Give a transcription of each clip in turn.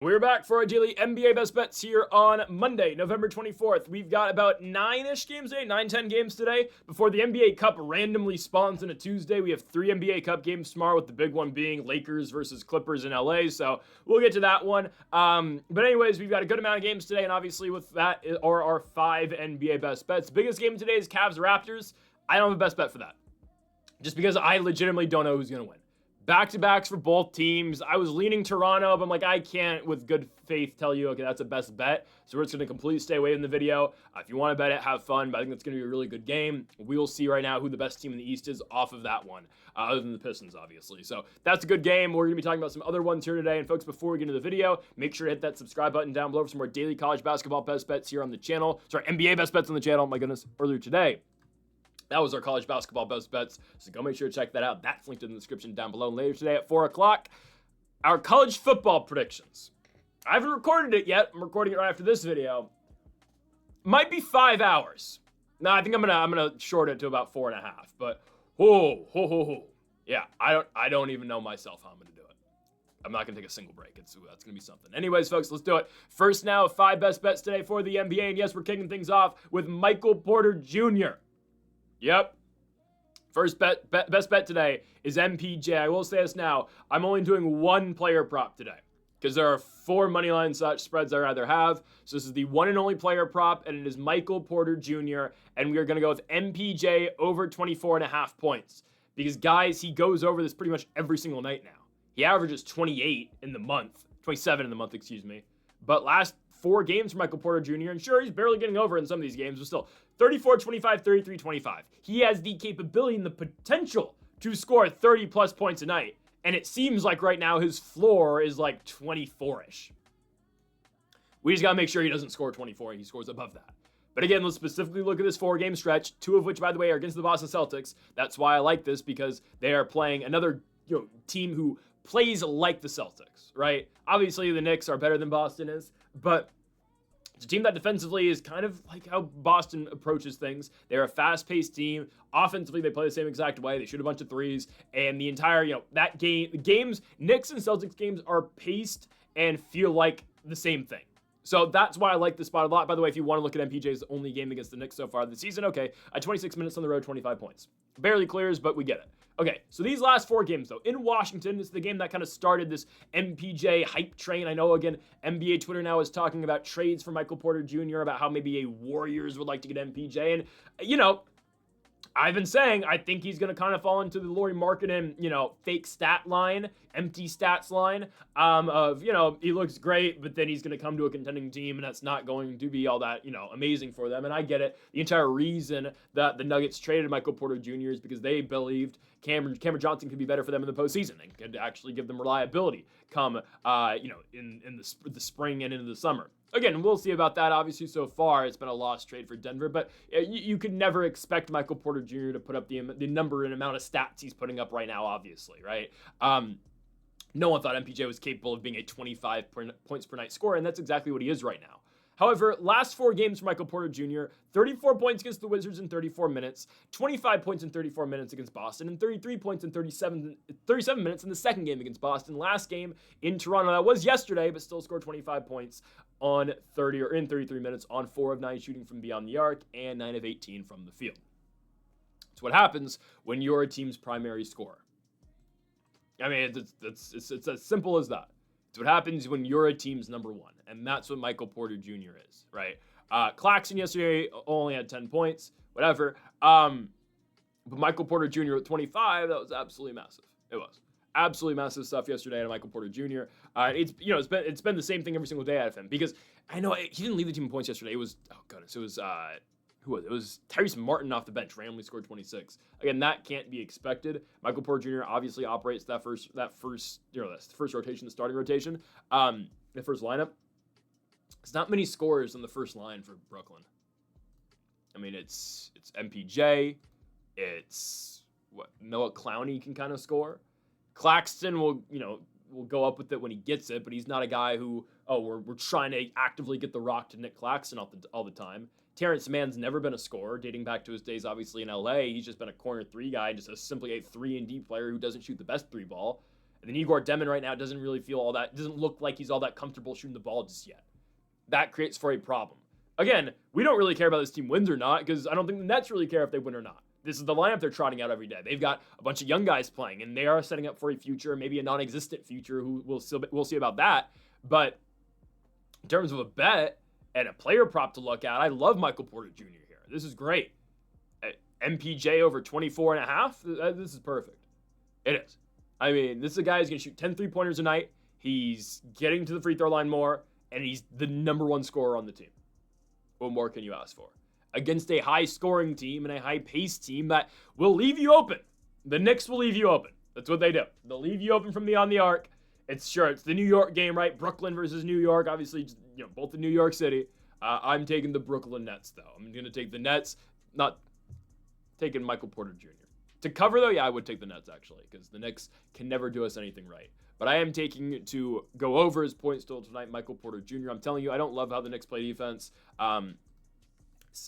We're back for our daily NBA best bets here on Monday, November 24th. We've got about 9-ish games today, 10 games today, before the NBA Cup randomly spawns in a Tuesday. We have 3 NBA Cup games tomorrow, with the big one being Lakers versus Clippers in LA, so we'll get to that one. But anyways, we've got a good amount of games today, and obviously with that are our 5 NBA best bets. Biggest game today is Cavs-Raptors. I don't have a best bet for that, just because I legitimately don't know who's going to win. Back-to-backs for both teams. I was leaning Toronto, but I'm like, I can't with good faith tell you, okay, that's a best bet. So we're just going to completely stay away from the video. If you want to bet it, have fun, but I think it's going to be a really good game. We'll see right now who the best team in the East is off of that one, other than the Pistons, obviously. So that's a good game. We're going to be talking about some other ones here today. And folks, before we get into the video, make sure to hit that subscribe button down below for some more daily college basketball best bets here on the channel. Sorry, NBA best bets on the channel. My goodness, earlier today. That was our college basketball best bets, so go make sure to check that out. That's linked in the description down below. And later today at 4 o'clock, our college football predictions. I haven't recorded it yet. I'm recording it right after this video. Might be 5 hours. No, I think I'm gonna short it to about 4.5. But yeah, I don't even know myself how I'm gonna do it. I'm not gonna take a single break. That's gonna be something. Anyways, folks, let's do it. First now, 5 best bets today for the NBA, and yes, we're kicking things off with Michael Porter Jr. Yep. First best bet today is MPJ. I will say this now. I'm only doing 1 player prop today, because there are 4 moneyline such spreads I'd rather have. So this is the one and only player prop, and it is Michael Porter Jr. And we are going to go with MPJ over 24.5 points. Because, guys, he goes over this pretty much every single night now. He averages 27 in the month, excuse me. But last 4 games for Michael Porter Jr., and sure, he's barely getting over in some of these games, but still, 34, 25, 33, 25. He has the capability and the potential to score 30-plus points a night, and it seems like right now his floor is like 24-ish. We just got to make sure he doesn't score 24 and he scores above that. But again, let's specifically look at this 4-game stretch, 2 of which, by the way, are against the Boston Celtics. That's why I like this, because they are playing another team who plays like the Celtics, right? Obviously, the Knicks are better than Boston is, but it's a team that defensively is kind of like how Boston approaches things. They're a fast-paced team. Offensively, they play the same exact way. They shoot a bunch of threes, and the entire, that game, the games, Knicks and Celtics games are paced and feel like the same thing. So that's why I like this spot a lot. By the way, if you want to look at MPJ's only game against the Knicks so far this season, okay, 26 minutes on the road, 25 points. Barely clears, but we get it. Okay, so these last 4 games, though, in Washington, this is the game that kind of started this MPJ hype train. I know, again, NBA Twitter now is talking about trades for Michael Porter Jr., about how maybe a Warriors would like to get MPJ. And, I've been saying I think he's going to kind of fall into the Lauri Markkanen, fake stat line, empty stats line of, he looks great, but then he's going to come to a contending team, and that's not going to be all that, amazing for them. And I get it. The entire reason that the Nuggets traded Michael Porter Jr. is because they believed Cameron Johnson could be better for them in the postseason and could actually give them reliability come, in the spring and into the summer. Again, we'll see about that. Obviously, so far, it's been a lost trade for Denver, but you could never expect Michael Porter Jr. to put up the number and amount of stats he's putting up right now, obviously, right? No one thought MPJ was capable of being a 25 points per night scorer, and that's exactly what he is right now. However, last 4 games for Michael Porter Jr., 34 points against the Wizards in 34 minutes, 25 points in 34 minutes against Boston, and 33 points in 37 minutes in the second game against Boston. Last game in Toronto, that was yesterday, but still scored 25 points in 33 minutes on 4 of 9 shooting from beyond the arc and 9 of 18 from the field. It's what happens when you're a team's primary scorer. I mean, it's as simple as that. It's what happens when you're a team's number 1, and that's what Michael Porter Jr. is, right? Claxton yesterday only had 10 points, whatever. But Michael Porter Jr. with 25, that was absolutely massive. It was absolutely massive stuff yesterday out of Michael Porter Jr. It's been the same thing every single day out of him, because I know he didn't lead the team in points yesterday. It was who was it? It was Tyrese Martin off the bench, randomly scored 26. Again, that can't be expected. Michael Porter Jr. obviously operates that first rotation, the starting rotation, the first lineup. It's not many scorers on the first line for Brooklyn. I mean, it's MPJ, it's Noah Clowney can kind of score. Claxton will go up with it when he gets it, but he's not a guy who, we're trying to actively get the rock to Nick Claxton all the time. Terrence Mann's never been a scorer, dating back to his days, obviously, in LA. He's just been a corner 3 guy, just simply a 3-and-D player who doesn't shoot the best 3 ball. And then Igor Demon right now doesn't look like he's all that comfortable shooting the ball just yet. That creates for a problem. Again, we don't really care about this team wins or not, because I don't think the Nets really care if they win or not. This is the lineup they're trotting out every day. They've got a bunch of young guys playing, and they are setting up for a future, maybe a non-existent future. We'll see about that. But in terms of a bet and a player prop to look at, I love Michael Porter Jr. here. This is great. MPJ over 24.5. This is perfect. It is. I mean, this is a guy who's going to shoot 10 3-pointers a night. He's getting to the free throw line more, and he's the number one scorer on the team. What more can you ask for? Against a high-scoring team and a high-paced team that will leave you open. The Knicks will leave you open. That's what they do. They'll leave you open from beyond the arc. It's the New York game, right? Brooklyn versus New York. Obviously, both in New York City. I'm taking the Brooklyn Nets, though. I'm going to take the Nets, not taking Michael Porter Jr. To cover, though, yeah, I would take the Nets, actually, because the Knicks can never do us anything right. But I am taking to go over his points total tonight, Michael Porter Jr. I'm telling you, I don't love how the Knicks play defense.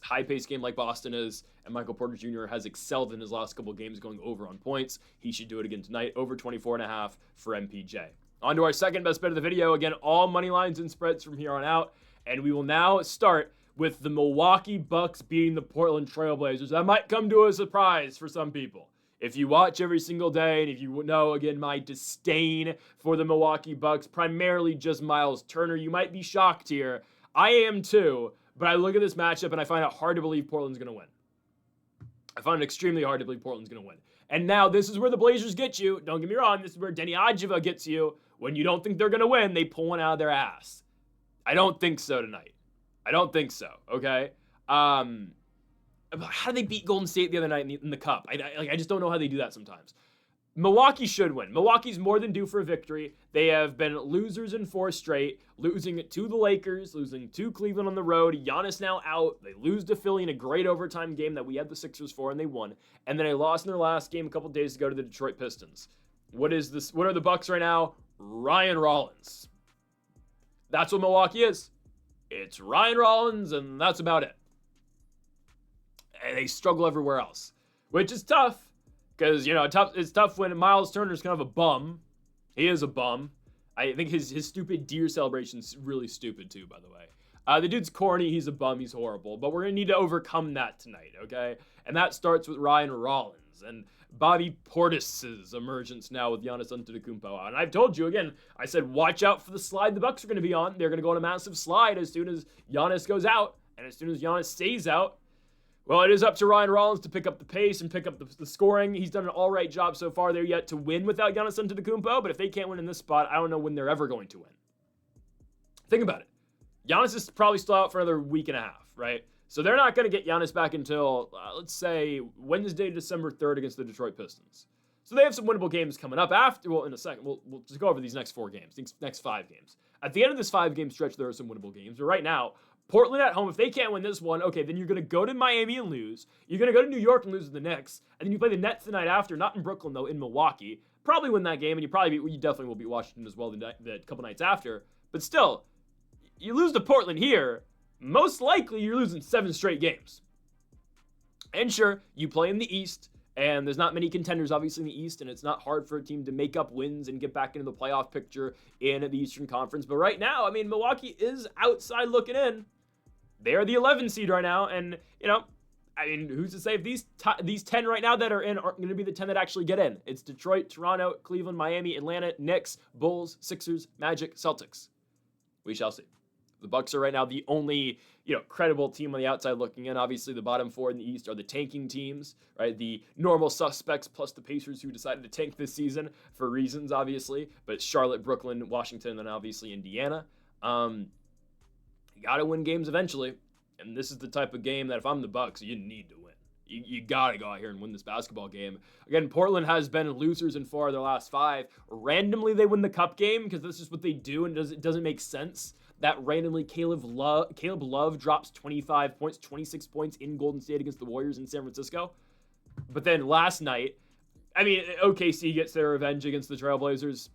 High-paced game like Boston is, and Michael Porter Jr. has excelled in his last couple games going over on points. He should do it again tonight, over 24.5 for MPJ. On to our second best bet of the video. Again, all money lines and spreads from here on out. And we will now start with the Milwaukee Bucks beating the Portland Trailblazers. That might come to a surprise for some people. If you watch every single day, and if you know, again, my disdain for the Milwaukee Bucks, primarily just Miles Turner, you might be shocked here. I am too, but I look at this matchup and I find it hard to believe Portland's going to win. I find it extremely hard to believe Portland's going to win. And now this is where the Blazers get you. Don't get me wrong, this is where Denny Adjiva gets you. When you don't think they're going to win, they pull one out of their ass. I don't think so tonight. I don't think so, okay? How did they beat Golden State the other night in the Cup? I just don't know how they do that sometimes. Milwaukee should win. Milwaukee's more than due for a victory. They have been losers in 4 straight, losing to the Lakers, losing to Cleveland on the road. Giannis now out. They lose to Philly in a great overtime game that we had the Sixers for, and they won. And then they lost in their last game a couple days ago to the Detroit Pistons. What are the Bucks right now? Ryan Rollins. That's what Milwaukee is. It's Ryan Rollins, and that's about it. And they struggle everywhere else, which is tough because, it's tough when Miles Turner's kind of a bum. He is a bum. I think his stupid deer celebration's really stupid too, by the way. The dude's corny. He's a bum. He's horrible. But we're going to need to overcome that tonight, okay? And that starts with Ryan Rollins and Bobby Portis's emergence now with Giannis Antetokounmpo. And I've told you, again, I said watch out for the slide the Bucks are going to be on. They're going to go on a massive slide as soon as Giannis goes out. And as soon as Giannis stays out, well, it is up to Ryan Rollins to pick up the pace and pick up the scoring. He's done an all right job so far. They're yet to win without Giannis Antetokounmpo, but if they can't win in this spot, I don't know when they're ever going to win. Think about it. Giannis is probably still out for another week and a half, right? So they're not going to get Giannis back until, let's say, Wednesday, December 3rd against the Detroit Pistons. So they have some winnable games coming up after. Well, in a second, we'll just go over these next 4 games, these next 5 games. At the end of this 5-game stretch, there are some winnable games. But right now, Portland at home, if they can't win this one, okay, then you're going to go to Miami and lose. You're going to go to New York and lose to the Knicks. And then you play the Nets the night after, not in Brooklyn, though, in Milwaukee. Probably win that game, and you definitely will beat Washington as well the couple nights after. But still, you lose to Portland here, most likely you're losing 7 straight games. And sure, you play in the East, and there's not many contenders, obviously, in the East, and it's not hard for a team to make up wins and get back into the playoff picture in the Eastern Conference. But right now, Milwaukee is outside looking in. They're the 11 seed right now, and, who's to say if these 10 right now that are in aren't going to be the 10 that actually get in? It's Detroit, Toronto, Cleveland, Miami, Atlanta, Knicks, Bulls, Sixers, Magic, Celtics. We shall see. The Bucks are right now the only, credible team on the outside looking in. Obviously, the bottom 4 in the East are the tanking teams, right? The normal suspects plus the Pacers who decided to tank this season for reasons, obviously. But Charlotte, Brooklyn, Washington, and obviously Indiana. You got to win games eventually. And this is the type of game that if I'm the Bucks, you need to win. You got to go out here and win this basketball game. Again, Portland has been losers in 4 of their last 5. Randomly, they win the cup game because that's just what they do, and it doesn't make sense that randomly Caleb Love drops 25 points, 26 points in Golden State against the Warriors in San Francisco. But then last night, OKC gets their revenge against the Trailblazers.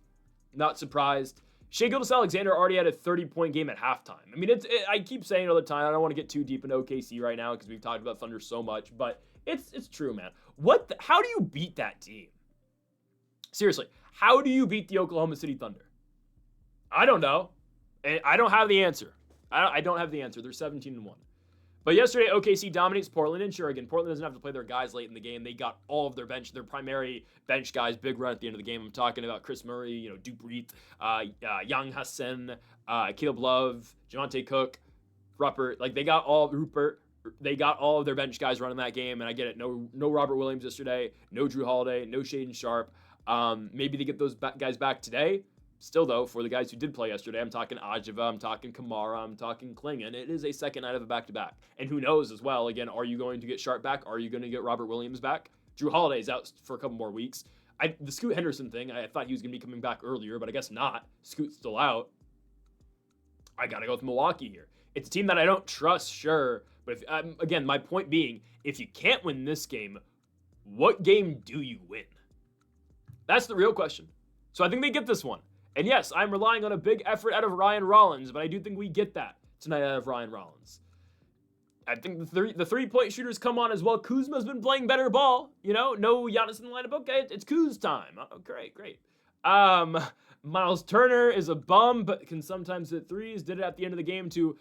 Not surprised. Shai Gilgeous-Alexander already had a 30-point game at halftime. I keep saying it all the time. I don't want to get too deep into OKC right now because we've talked about Thunder so much, but it's true, man. How do you beat that team? Seriously, How do you beat the Oklahoma City Thunder? I don't know. I don't have the answer. I don't have the answer. They're 17-1. But yesterday, OKC dominates Portland, and sure, again, Portland doesn't have to play their guys late in the game. They got all of their primary bench guys, big run at the end of the game. I'm talking about Chris Murray, Dupreet, Young Hassan, Caleb Love, Javonte Cook, Rupert. Like, they got all of their bench guys running that game, and I get it. No Robert Williams yesterday, no Drew Holiday, no Shaden Sharp. Maybe they get those guys back today. Still, though, for the guys who did play yesterday, I'm talking Ajava, I'm talking Kamara, I'm talking Klingon. It is a second night of a back-to-back. And who knows as well, again, are you going to get Sharp back? Are you going to get Robert Williams back? Drew Holiday's out for a couple more weeks. The Scoot Henderson thing, I thought he was going to be coming back earlier, but I guess not. Scoot's still out. I got to go with Milwaukee here. It's a team that I don't trust, sure. But, again, my point being, if you can't win this game, what game do you win? That's the real question. So I think they get this one. And yes, I'm relying on a big effort out of Ryan Rollins, but I do think we get that tonight out of Ryan Rollins. I think the three-point shooters come on as well. Kuzma's been playing better ball. No Giannis in the lineup. Okay, it's Kuz time. Oh, great. Miles Turner is a bum, but can sometimes hit threes. Did it at the end of the game to,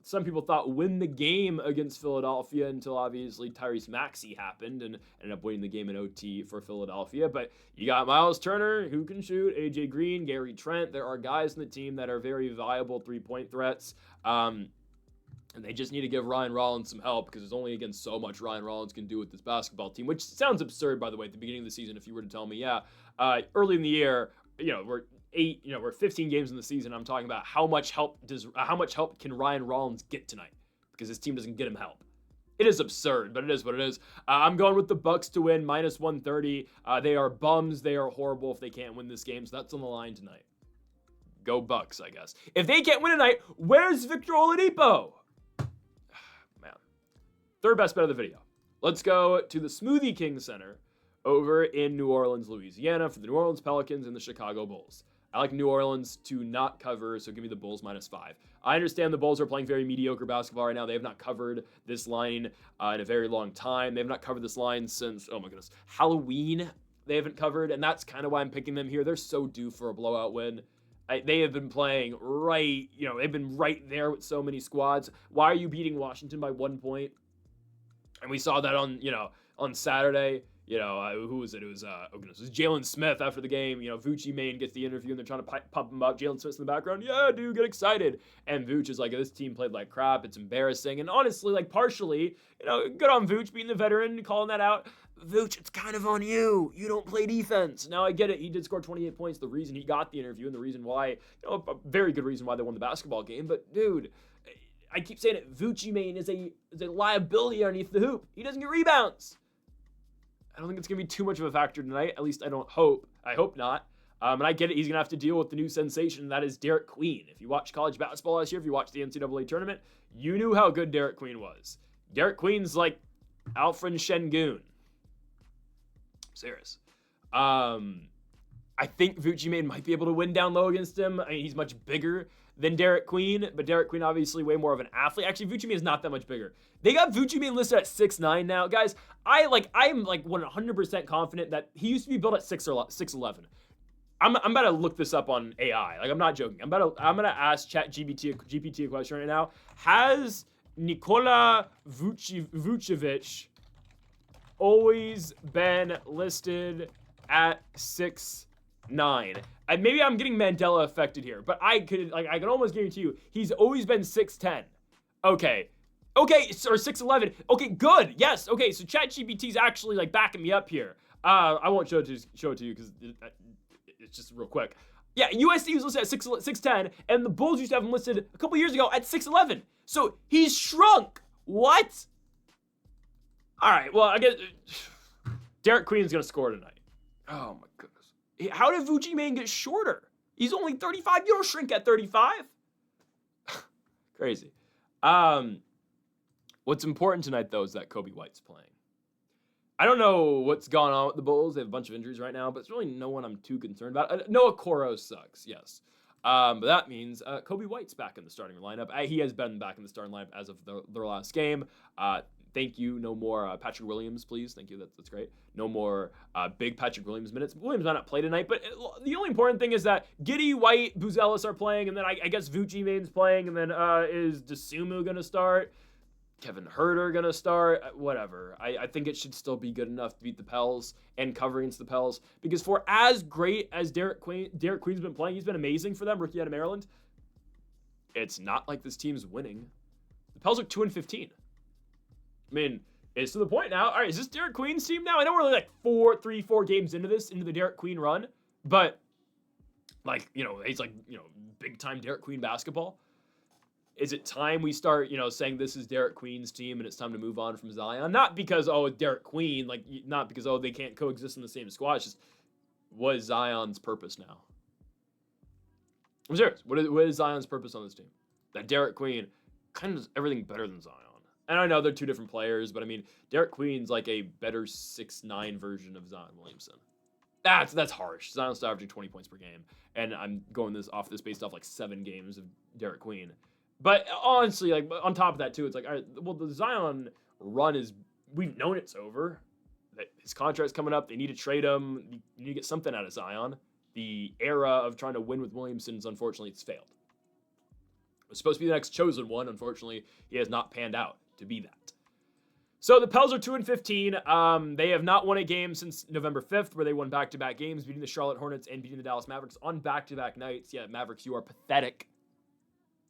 some people thought, win the game against Philadelphia until obviously Tyrese Maxey happened and ended up winning the game in OT for Philadelphia. But you got Miles Turner, who can shoot, AJ Green, Gary Trent. There are guys in the team that are very viable three-point threats. And they just need to give Ryan Rollins some help because there's only, again, so much Ryan Rollins can do with this basketball team, which sounds absurd, by the way, at the beginning of the season if you were to tell me, early in the year, we're 15 games in the season. I'm talking about how much help can Ryan Rollins get tonight because his team doesn't get him help. It is absurd, but it is what it is. I'm going with the Bucks to win -130. They are bums. They are horrible if they can't win this game, so that's on the line tonight. Go Bucks, I guess. If they can't win tonight, where's Victor Oladipo? Man, third best bet of the video. Let's go to the Smoothie King Center over in New Orleans, Louisiana for the New Orleans Pelicans and the Chicago Bulls. I like New Orleans to not cover, so give me the Bulls -5. I understand the Bulls are playing very mediocre basketball right now. They have not covered this line in a very long time. They have not covered this line since, oh my goodness, Halloween. They haven't covered, and that's kind of why I'm picking them here. They're so due for a blowout win. They have been playing they've been right there with so many squads. Why are you beating Washington by 1 point? And we saw that on Saturday. Who was it? It was Jalen Smith after the game. Vucci Main gets the interview and they're trying to pump him up. Jalen Smith's in the background. Yeah, dude, get excited. And Vuce is like, this team played like crap. It's embarrassing. And honestly, partially, good on Vuce being the veteran, calling that out. Vuce, it's kind of on you. You don't play defense. Now, I get it. He did score 28 points. The reason he got the interview and the reason why, a very good reason why they won the basketball game. But, dude, I keep saying it. Vucci Main is a liability underneath the hoop. He doesn't get rebounds. I don't think it's going to be too much of a factor tonight. At least I don't hope. I hope not. And I get it. He's going to have to deal with the new sensation. That is Derek Queen. If you watched college basketball last year, if you watched the NCAA tournament, you knew how good Derek Queen was. Derek Queen's like Alfred Şengün. Serious. I think Vucci Main might be able to win down low against him. I mean, he's much bigger than Derek Queen, but Derek Queen obviously way more of an athlete. Actually, Vucci Main is not that much bigger. They got Vucci Main listed at 6'9" now. Guys, I'm 100% confident that he used to be built at 6'11". I'm about to look this up on AI. I'm not joking. I'm gonna ask GPT a question right now. Has Nikola Vucevic always been listed at 6'9"? And maybe I'm getting Mandela affected here, but I can almost guarantee you he's always been 6'10". Okay, or 6'11". Okay, good. Yes. Okay, so ChatGPT's actually backing me up here. I won't show it to you because it's just real quick. Yeah, USC was listed at 6'10", and the Bulls used to have him listed a couple years ago at 6'11". So he's shrunk. What? All right. Well, I guess Derek Queen's gonna score tonight. Oh my goodness. How did Vucci Main get shorter? He's only 35. You don't shrink at 35. Crazy. What's important tonight, though, is that Kobe White's playing. I don't know what's gone on with the Bulls. They have a bunch of injuries right now, but it's really no one I'm too concerned about. Noah Coro sucks, yes. But that means Kobe White's back in the starting lineup. He has been back in the starting lineup as of their last game. Thank you. No more Patrick Williams, please. Thank you. That's great. No more big Patrick Williams minutes. Williams might not play tonight, but the only important thing is that Giddey, White, Buzelis are playing, and then I guess Vucci Main's playing, and then is Desumu going to start? Kevin Herter going to start? Whatever. I think it should still be good enough to beat the Pels and cover against the Pels, because for as great as Derek Queen's been playing, he's been amazing for them, rookie out of Maryland. It's not like this team's winning. The Pels are 2-15. I mean, it's to the point now. All right, is this Derek Queen's team now? I know we're only like 4 games into the Derek Queen run, but like, it's like, big time Derek Queen basketball. Is it time we start, saying this is Derek Queen's team and it's time to move on from Zion? Not because, Derek Queen, like, not because, they can't coexist in the same squad. It's just, what is Zion's purpose now? I'm serious. What is Zion's purpose on this team? That Derek Queen kind of does everything better than Zion. And I know they're two different players, but I mean, Derek Queen's like a better 6'9" version of Zion Williamson. That's harsh. Zion's still averaging 20 points per game, and I'm going based off like 7 games of Derek Queen. But honestly, like on top of that too, it's like, all right, well, the Zion run we've known it's over. That his contract's coming up. They need to trade him. You need to get something out of Zion. The era of trying to win with Williamson's, unfortunately, it's failed. It was supposed to be the next chosen one. Unfortunately, he has not panned out to be that. So the Pels are 2-15. They have not won a game since November 5th, where they won back-to-back games, beating the Charlotte Hornets and beating the Dallas Mavericks on back-to-back nights. Yeah, Mavericks, you are pathetic.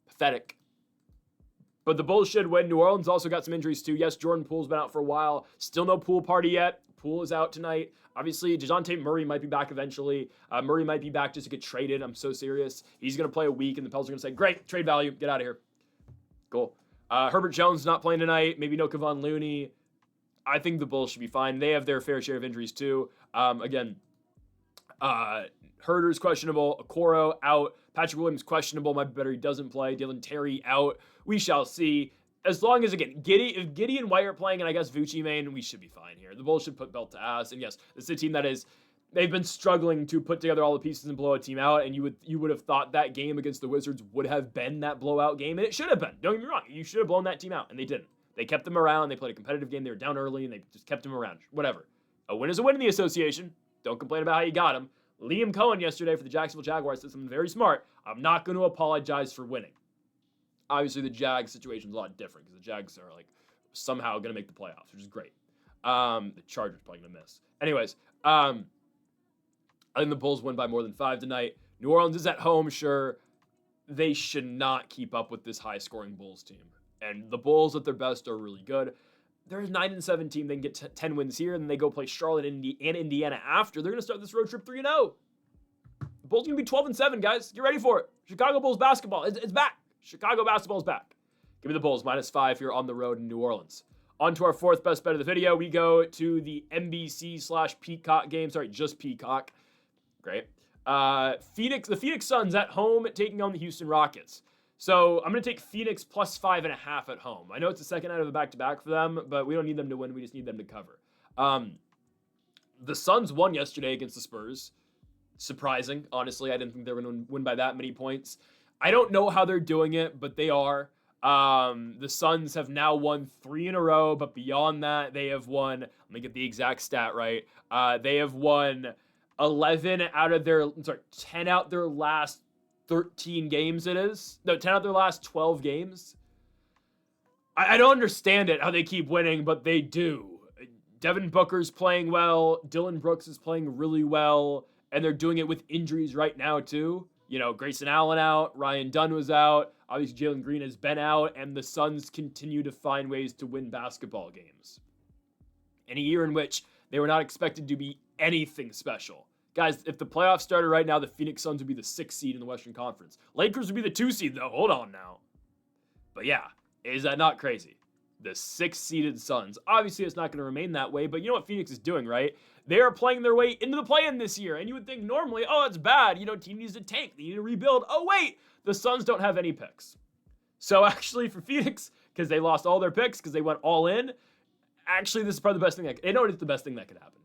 Pathetic. But the Bulls should win. New Orleans also got some injuries too. Yes, Jordan Poole's been out for a while. Still no Poole party yet. Poole is out tonight. Obviously, DeJounte Murray might be back eventually. Murray might be back just to get traded. I'm so serious. He's going to play a week, and the Pels are going to say, great, trade value. Get out of here. Cool. Herbert Jones not playing tonight. Maybe no Kevon Looney. I think the Bulls should be fine. They have their fair share of injuries too. Herter's questionable. Okoro out. Patrick Williams questionable. Might be better he doesn't play. Dylan Terry out. We shall see. As long as, again, if Giddey and White are playing, and I guess Vucci Main, we should be fine here. The Bulls should put belt to ass. And yes, this is a team they've been struggling to put together all the pieces and blow a team out, and you would have thought that game against the Wizards would have been that blowout game, and it should have been. Don't get me wrong. You should have blown that team out, and they didn't. They kept them around. They played a competitive game. They were down early, and they just kept them around. Whatever. A win is a win in the association. Don't complain about how you got them. Liam Cohen yesterday for the Jacksonville Jaguars said something very smart. I'm not going to apologize for winning. Obviously, the Jags situation is a lot different because the Jags are like somehow going to make the playoffs, which is great. The Chargers probably going to miss. Anyways, I think the Bulls win by more than 5 tonight. New Orleans is at home, sure. They should not keep up with this high-scoring Bulls team. And the Bulls at their best are really good. They're a 9-7 team. They can get 10 wins here, and then they go play Charlotte and Indiana after. They're going to start this road trip 3-0. The Bulls are going to be 12-7, guys. Get ready for it. Chicago Bulls basketball. It's back. Chicago basketball's back. Give me the Bulls, -5 here on the road in New Orleans. On to our 4th best bet of the video. We go to the NBC/Peacock game. Sorry, just Peacock. Great. The Phoenix Suns at home taking on the Houston Rockets. So I'm going to take Phoenix +5.5 at home. I know it's the second night of the back-to-back for them, but we don't need them to win. We just need them to cover. The Suns won yesterday against the Spurs. Surprising, honestly. I didn't think they were going to win by that many points. I don't know how they're doing it, but they are. The Suns have now won 3 in a row, but beyond that, they have won, let me get the exact stat right, they have won 10 out their last 13 games it is. No, 10 out their last 12 games. I don't understand it, how they keep winning, but they do. Devin Booker's playing well, Dylan Brooks is playing really well, and they're doing it with injuries right now, too. Grayson Allen out, Ryan Dunn was out, obviously Jalen Green has been out, and the Suns continue to find ways to win basketball games. In a year in which they were not expected to be anything special. Guys, if the playoffs started right now, the Phoenix Suns would be the 6th seed in the Western Conference. Lakers would be the 2 seed, though. Hold on now. But yeah, is that not crazy? The 6th-seeded Suns. Obviously, it's not going to remain that way, but you know what Phoenix is doing, right? They are playing their way into the play-in this year, and you would think normally, oh, that's bad. Team needs to tank. They need to rebuild. Oh, wait, the Suns don't have any picks. So actually, for Phoenix, because they lost all their picks, because they went all in, actually, this is probably the best thing it's the best thing that could happen.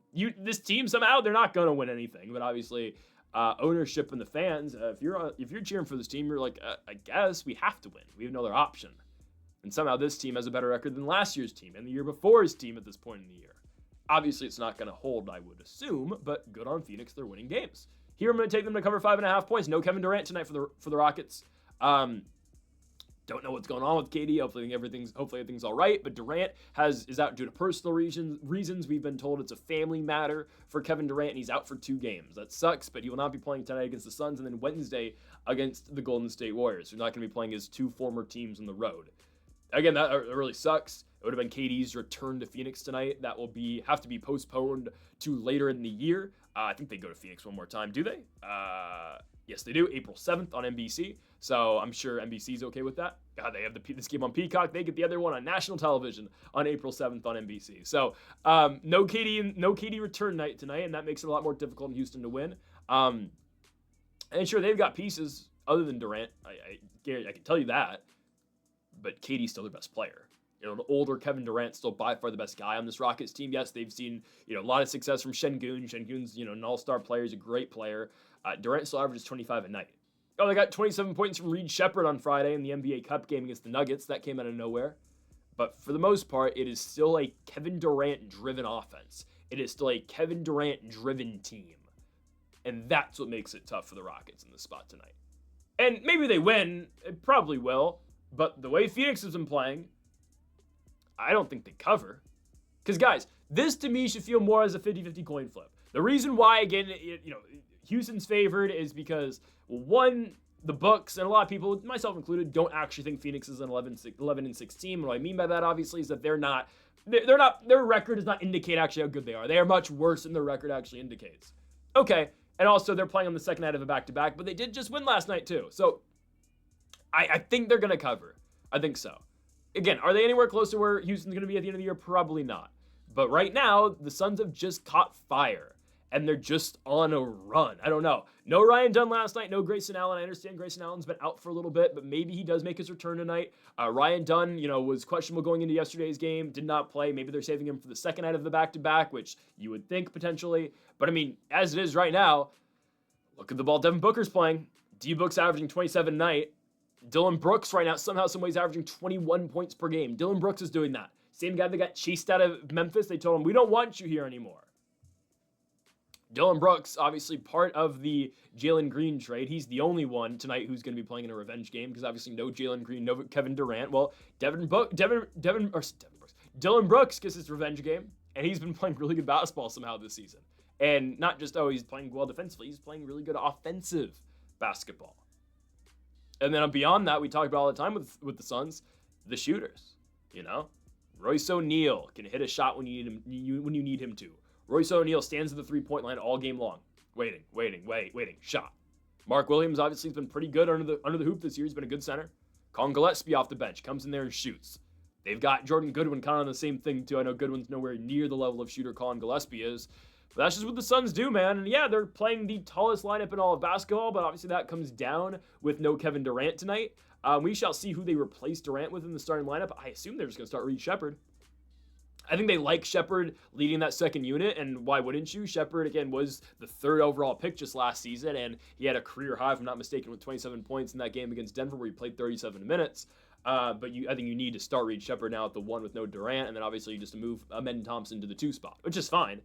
This team, somehow, they're not going to win anything, but obviously, ownership and the fans, if you're cheering for this team, you're like, I guess we have to win. We have no other option. And somehow this team has a better record than last year's team and the year before's team at this point in the year. Obviously, it's not going to hold, I would assume, but good on Phoenix. They're winning games. Here, I'm going to take them to cover 5.5 points. No Kevin Durant tonight for the Rockets. Don't know what's going on with KD. Hopefully everything's all right. But Durant is out due to personal reasons. We've been told it's a family matter for Kevin Durant, and he's out for 2 games. That sucks, but he will not be playing tonight against the Suns, and then Wednesday against the Golden State Warriors. He's not going to be playing his 2 former teams on the road. Again, that really sucks. It would have been KD's return to Phoenix tonight. That will have to be postponed to later in the year. I think they go to Phoenix one more time. Do they? Yes, they do. April 7th on NBC. So I'm sure NBC's okay with that. God, they have this game on Peacock. They get the other one on national television on April 7th on NBC. So no KD return night tonight, and that makes it a lot more difficult in Houston to win. And sure, they've got pieces other than Durant. I can tell you that. But KD's still their best player. An older Kevin Durant, still by far the best guy on this Rockets team. Yes, they've seen a lot of success from Şengün. Şengün's an all-star player. He's a great player. Durant still averages 25 a night. Oh, they got 27 points from Reed Shepherd on Friday in the NBA Cup game against the Nuggets. That came out of nowhere. But for the most part, it is still a Kevin Durant-driven offense. It is still a Kevin Durant-driven team. And that's what makes it tough for the Rockets in this spot tonight. And maybe they win. It probably will. But the way Phoenix has been playing, I don't think they cover. Because, guys, this to me should feel more as a 50-50 coin flip. The reason why, again, Houston's favored is because, one, the books, and a lot of people, myself included, don't actually think Phoenix is an 11-6 team. And what I mean by that, obviously, is that their record does not indicate actually how good they are. They are much worse than their record actually indicates. Okay, and also they're playing on the second night of a back-to-back, but they did just win last night too. So I think they're going to cover. I think so. Again, are they anywhere close to where Houston's going to be at the end of the year? Probably not. But right now, the Suns have just caught fire, and they're just on a run. I don't know. No Ryan Dunn last night. No Grayson Allen. I understand Grayson Allen's been out for a little bit, but maybe he does make his return tonight. Ryan Dunn, was questionable going into yesterday's game. Did not play. Maybe they're saving him for the second night of the back-to-back, which you would think potentially. But, I mean, as it is right now, look at the ball Devin Booker's playing. D-Book's averaging 27 a night. Dylan Brooks right now, somehow, some ways averaging 21 points per game. Dylan Brooks is doing that. Same guy that got chased out of Memphis. They told him, we don't want you here anymore. Dylan Brooks, obviously part of the Jalen Green trade. He's the only one tonight who's going to be playing in a revenge game because obviously no Jalen Green, no Kevin Durant. Well, Dylan Brooks gets his revenge game, and he's been playing really good basketball somehow this season. And not just, he's playing well defensively. He's playing really good offensive basketball. And then beyond that, we talk about all the time with the Suns, the shooters. Royce O'Neal can hit a shot when you need him to. Royce O'Neal stands at the 3-point line all game long, waiting. Shot. Mark Williams obviously has been pretty good under the hoop this year. He's been a good center. Colin Gillespie off the bench comes in there and shoots. They've got Jordan Goodwin kind of on the same thing too. I know Goodwin's nowhere near the level of shooter Colin Gillespie is. But that's just what the Suns do, man. And yeah, they're playing the tallest lineup in all of basketball, but obviously that comes down with no Kevin Durant tonight. We shall see who they replace Durant with in the starting lineup. I assume they're just going to start Reed Shepherd. I think they like Shepherd leading that second unit, and why wouldn't you? Shepherd, again, was the 3rd overall pick just last season, and he had a career high, if I'm not mistaken, with 27 points in that game against Denver where he played 37 minutes. But I think you need to start Reed Shepherd now at the 1 with no Durant, and then obviously you just move Amen Thompson to the 2 spot, which is fine.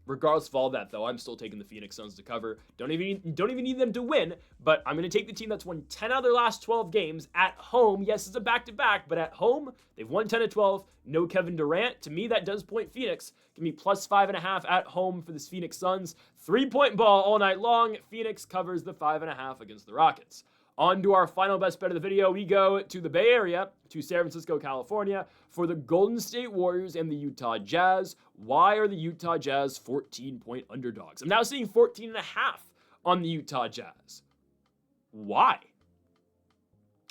Regardless of all that, though, I'm still taking the Phoenix Suns to cover. Don't even need them to win, but I'm going to take the team that's won 10 out of their last 12 games at home. Yes, it's a back-to-back, but at home, they've won 10 of 12. No Kevin Durant. To me, that does point Phoenix. Give me plus 5.5 at home for this Phoenix Suns. 3-point ball all night long. Phoenix covers the 5.5 against the Rockets. On to our final best bet of the video. We go to the Bay Area, to San Francisco, California, for the Golden State Warriors and the Utah Jazz. Why are the Utah Jazz 14-point underdogs? I'm now seeing 14.5 on the Utah Jazz. Why?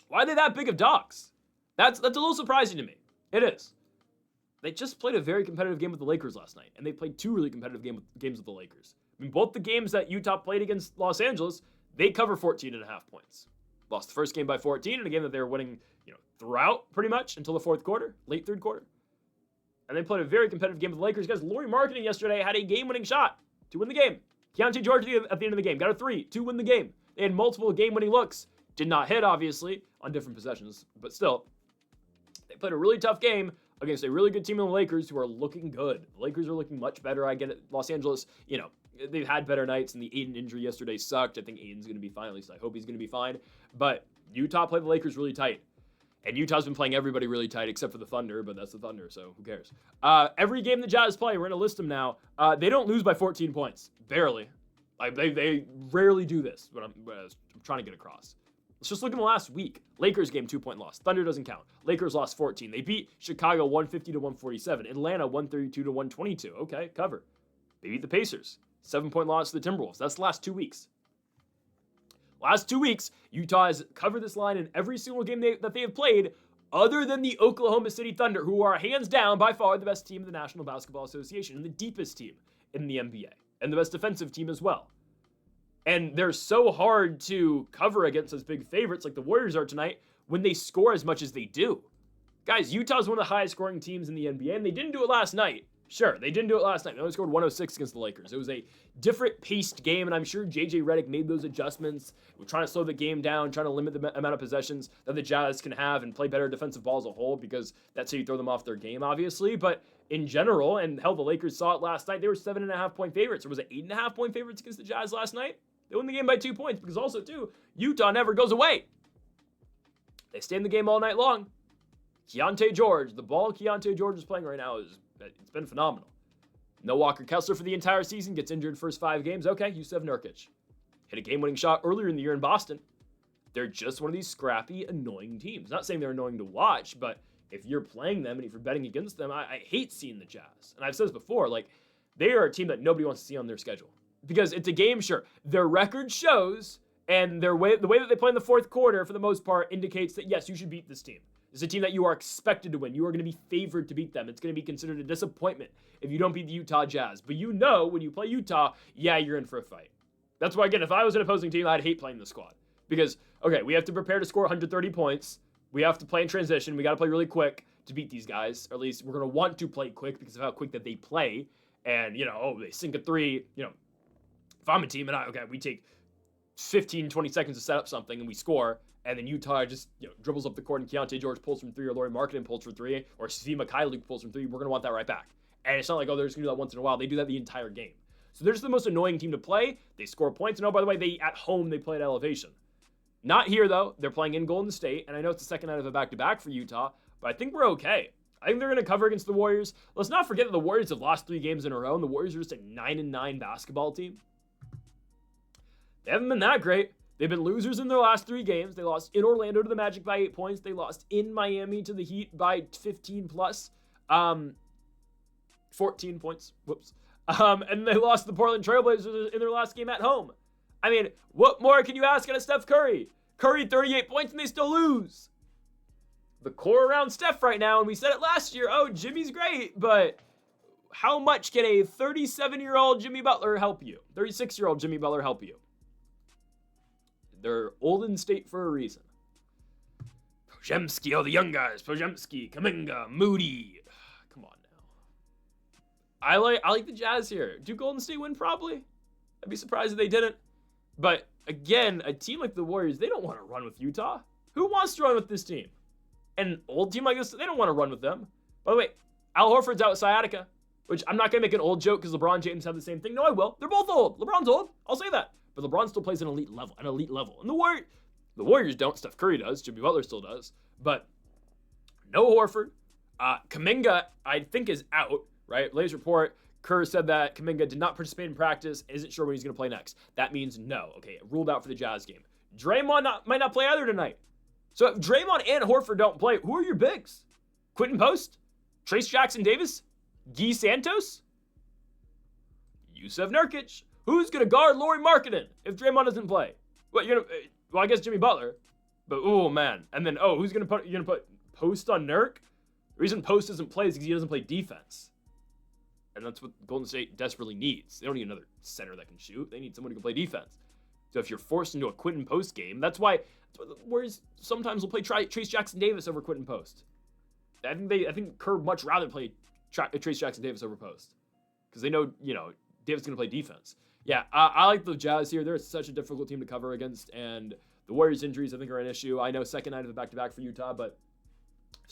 Why are they that big of dogs? That's a little surprising to me. It is. They just played a very competitive game with the Lakers last night, and they played 2 really competitive games with the Lakers. I mean, both the games that Utah played against Los Angeles, they cover 14.5 points. Lost the first game by 14 in a game that they were winning, throughout pretty much until the fourth quarter, late third quarter. And they played a very competitive game with the Lakers. Guys, Lauri Markkanen yesterday had a game-winning shot to win the game. Keontae George at the end of the game got a 3 to win the game. They had multiple game-winning looks. Did not hit, obviously, on different possessions, but still. They played a really tough game against a really good team in the Lakers who are looking good. The Lakers are looking much better. I get it. Los Angeles, they've had better nights, and the Aiden injury yesterday sucked. I think Aiden's going to be fine. At least I hope he's going to be fine. But Utah played the Lakers really tight. And Utah's been playing everybody really tight except for the Thunder, but that's the Thunder, so who cares? Every game the Jazz play, we're going to list them now, they don't lose by 14 points. Barely. Like, they rarely do this, what I'm trying to get across. Let's just look in the last week. Lakers game, 2-point loss. Thunder doesn't count. Lakers lost 14. They beat Chicago 150-147. Atlanta 132-122. Okay, cover. They beat the Pacers. 7-point loss to the Timberwolves. That's the last 2 weeks. Last 2 weeks, Utah has covered this line in every single game that they have played, other than the Oklahoma City Thunder, who are hands down by far the best team in the National Basketball Association and the deepest team in the NBA, and the best defensive team as well. And they're so hard to cover against those big favorites like the Warriors are tonight when they score as much as they do. Guys, Utah's one of the highest scoring teams in the NBA, and they didn't do it last night. Sure, they didn't do it last night. They only scored 106 against the Lakers. It was a different paced game, and I'm sure J.J. Redick made those adjustments. We're trying to slow the game down, trying to limit the amount of possessions that the Jazz can have and play better defensive ball as a whole, because that's how you throw them off their game, obviously. But in general, and hell, the Lakers saw it last night, they were 7.5-point favorites. Or was it 8.5-point favorites against the Jazz last night? They won the game by 2 points, because also, too, Utah never goes away. They stay in the game all night long. Keontae George, the ball Keontae George is playing right now, it's been phenomenal. No Walker Kessler for the entire season, gets injured first 5 games. Okay, Yusuf Nurkic. Hit a game-winning shot earlier in the year in Boston. They're just one of these scrappy, annoying teams. Not saying they're annoying to watch, but if you're playing them and if you're betting against them, I hate seeing the Jazz. And I've said this before, like, they are a team that nobody wants to see on their schedule. Because it's a game, sure. Their record shows, and the way that they play in the fourth quarter, for the most part, indicates that, yes, you should beat this team. It's a team that you are expected to win. You are going to be favored to beat them. It's going to be considered a disappointment if you don't beat the Utah Jazz. But you know when you play Utah, yeah, you're in for a fight. That's why, again, if I was an opposing team, I'd hate playing the squad. Because, okay, we have to prepare to score 130 points. We have to play in transition. We got to play really quick to beat these guys. Or at least we're going to want to play quick because of how quick that they play. And, they sink a three. If I'm a team and we take 15, 20 seconds to set up something and we score, and then Utah just dribbles up the court and Keontae George pulls from 3, or Lauri Markkanen pulls from 3, or Svi Mykhailiuk pulls from 3, we're going to want that right back. And it's not like, they're just going to do that once in a while. They do that the entire game. So they're just the most annoying team to play. They score points. And by the way, at home, they play at elevation. Not here, though. They're playing in Golden State, and I know it's the second night of a back-to-back for Utah, but I think we're okay. I think they're going to cover against the Warriors. Let's not forget that the Warriors have lost 3 games in a row, and the Warriors are just a 9-9 basketball team. They haven't been that great. They've been losers in their last 3 games. They lost in Orlando to the Magic by 8 points. They lost in Miami to the Heat by 15 plus. 14 points. Whoops. And they lost to the Portland Trailblazers in their last game at home. I mean, what more can you ask out of Steph Curry? Curry, 38 points, and they still lose. The core around Steph right now, and we said it last year, Jimmy's great, but how much can a 37-year-old Jimmy Butler help you? 36-year-old Jimmy Butler help you? They're old in state for a reason. Podziemski, the young guys. Podziemski, Kuminga, Moody. Come on now. I like the Jazz here. Do Golden State win? Probably. I'd be surprised if they didn't. But again, a team like the Warriors, they don't want to run with Utah. Who wants to run with this team? An old team like this, they don't want to run with them. By the way, Al Horford's out with sciatica, which I'm not going to make an old joke because LeBron James have the same thing. No, I will. They're both old. LeBron's old. I'll say that. But LeBron still plays an elite level. And the Warriors don't. Steph Curry does. Jimmy Butler still does. But no Horford. Kuminga, I think, is out, right? Latest report, Kerr said that Kuminga did not participate in practice, isn't sure when he's going to play next. That means no. Okay, ruled out for the Jazz game. Draymond might not play either tonight. So if Draymond and Horford don't play, who are your bigs? Quentin Post? Trace Jackson-Davis? Guy Santos? Yusuf Nurkic? Who's going to guard Lauri Markkanen if Draymond doesn't play? Well, I guess Jimmy Butler. But, oh, man. And then, who's going to put Post on Nurk? The reason Post doesn't play is because he doesn't play defense. And that's what Golden State desperately needs. They don't need another center that can shoot. They need someone who can play defense. So if you're forced into a Quentin Post game, that's why the Warriors sometimes will play Trace Jackson-Davis over Quentin Post. I think Kerr much rather play Trace Jackson-Davis over Post. Because they know, Davis is going to play defense. Yeah, I like the Jazz here. They're such a difficult team to cover against, and the Warriors' injuries, I think, are an issue. I know second night of the back-to-back for Utah, but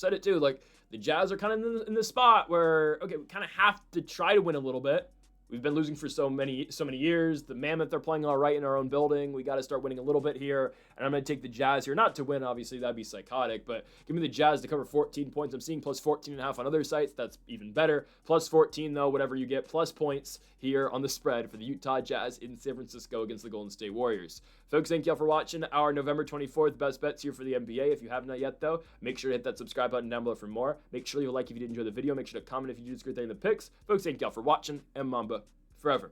said it too. Like, the Jazz are kind of in the spot where, okay, we kind of have to try to win a little bit. We've been losing for so many years. The Mammoth, they're playing all right in our own building. We got to start winning a little bit here. And I'm going to take the Jazz here. Not to win, obviously. That'd be psychotic. But give me the Jazz to cover 14 points. I'm seeing plus 14.5 on other sites. That's even better. Plus 14, though, whatever you get. Plus points here on the spread for the Utah Jazz in San Francisco against the Golden State Warriors. Folks, thank y'all for watching our November 24th best bets here for the NBA. If you have not yet, though, make sure to hit that subscribe button down below for more. Make sure you like if you did enjoy the video. Make sure to comment if you did this great thing in the picks. Folks, thank y'all for watching. And Mamba forever.